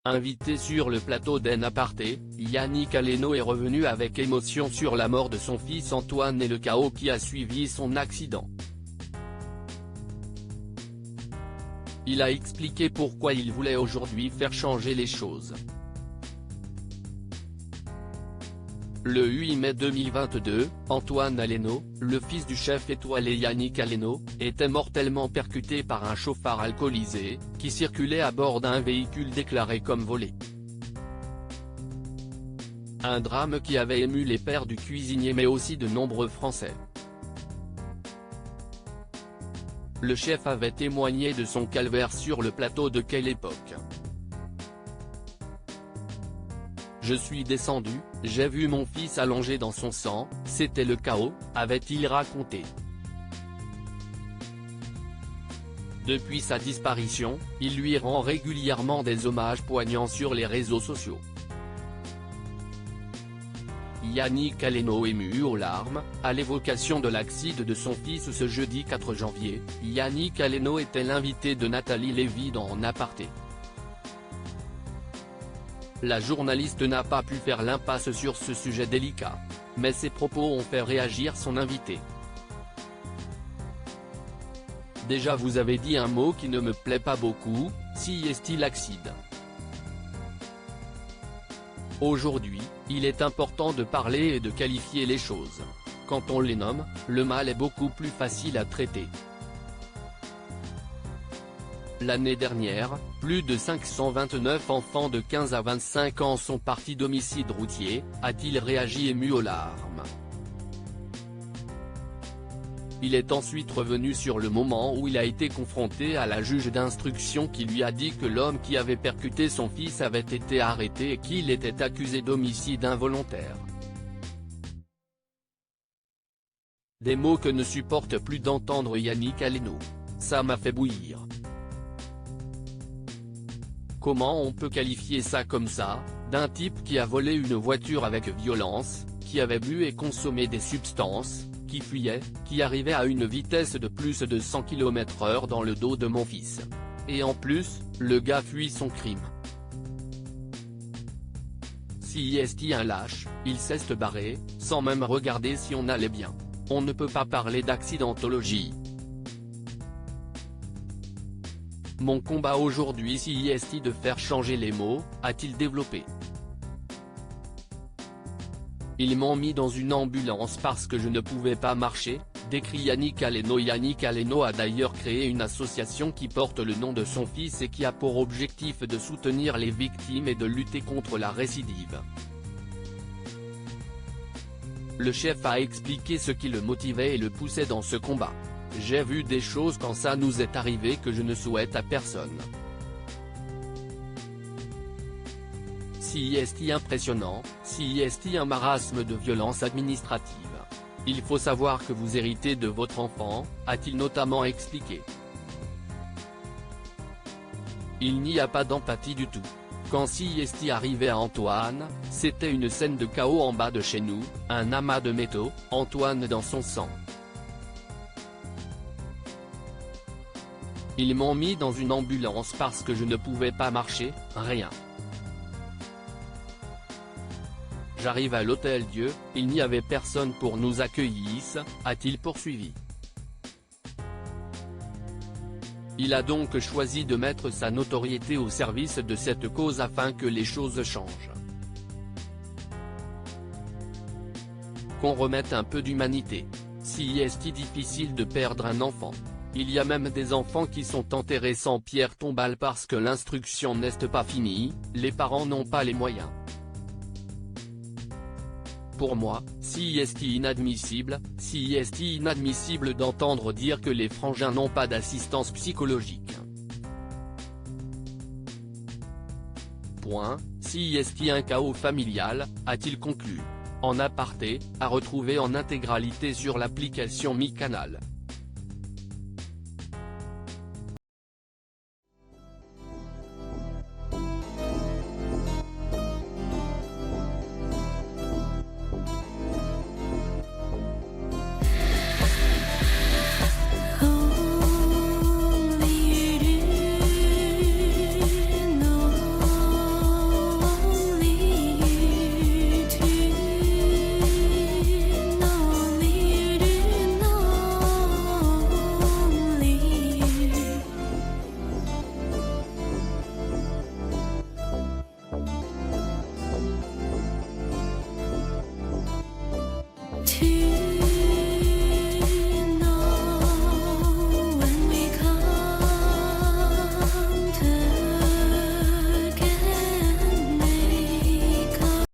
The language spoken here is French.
Invité sur le plateau d'En Aparté, Yannick Aleno est revenu avec émotion sur la mort de son fils Antoine et le chaos qui a suivi son accident. Il a expliqué pourquoi il voulait aujourd'hui faire changer les choses. Le 8 mai 2022, Antoine Aleno, le fils du chef étoilé Yannick Aleno, était mortellement percuté par un chauffard alcoolisé, qui circulait à bord d'un véhicule déclaré comme volé. Un drame qui avait ému les pères du cuisinier mais aussi de nombreux Français. Le chef avait témoigné de son calvaire sur le plateau de Quelle époque. Je suis descendu, j'ai vu mon fils allongé dans son sang, c'était le chaos, avait-il raconté. Depuis sa disparition, il lui rend régulièrement des hommages poignants sur les réseaux sociaux. Yannick Aleno ému aux larmes, à l'évocation de l'accident de son fils ce jeudi 4 janvier, Yannick Aleno était l'invité de Nathalie Lévy dans En Aparté. La journaliste n'a pas pu faire l'impasse sur ce sujet délicat. Mais ses propos ont fait réagir son invité. Déjà vous avez dit un mot qui ne me plaît pas beaucoup, si est-il l'accident. Aujourd'hui, il est important de parler et de qualifier les choses. Quand on les nomme, le mal est beaucoup plus facile à traiter. L'année dernière, plus de 529 enfants de 15 à 25 ans sont partis d'homicide routier, a-t-il réagi ému aux larmes. Il est ensuite revenu sur le moment où il a été confronté à la juge d'instruction qui lui a dit que l'homme qui avait percuté son fils avait été arrêté et qu'il était accusé d'homicide involontaire. Des mots que ne supporte plus d'entendre Yannick Aleno. Ça m'a fait bouillir. Comment on peut qualifier ça comme ça, d'un type qui a volé une voiture avec violence, qui avait bu et consommé des substances, qui fuyait, qui arrivait à une vitesse de plus de 100 km/h dans le dos de mon fils. Et en plus, le gars fuit son crime. Si est un lâche, il s'est barré, sans même regarder si on allait bien. On ne peut pas parler d'accidentologie. Mon combat aujourd'hui si est de faire changer les mots, a-t-il développé. Ils m'ont mis dans une ambulance parce que je ne pouvais pas marcher, décrit Yannick Aleno. Yannick Aleno a d'ailleurs créé une association qui porte le nom de son fils et qui a pour objectif de soutenir les victimes et de lutter contre la récidive. Le chef a expliqué ce qui le motivait et le poussait dans ce combat. J'ai vu des choses quand ça nous est arrivé que je ne souhaite à personne. Si est impressionnant, si est un marasme de violence administrative. Il faut savoir que vous héritez de votre enfant, a-t-il notamment expliqué. Il n'y a pas d'empathie du tout. Quand si est arrivait à Antoine, c'était une scène de chaos en bas de chez nous, un amas de métaux, Antoine dans son sang. Ils m'ont mis dans une ambulance parce que je ne pouvais pas marcher, rien. J'arrive à l'Hôtel Dieu, il n'y avait personne pour nous accueillir, a-t-il poursuivi. Il a donc choisi de mettre sa notoriété au service de cette cause afin que les choses changent. Qu'on remette un peu d'humanité. Si est difficile de perdre un enfant. Il y a même des enfants qui sont enterrés sans pierre tombale parce que l'instruction n'est pas finie, les parents n'ont pas les moyens. Pour moi, si est inadmissible d'entendre dire que les frangins n'ont pas d'assistance psychologique. Point, si est un chaos familial, a-t-il conclu. En aparté, à retrouver en intégralité sur l'application Mi Canal.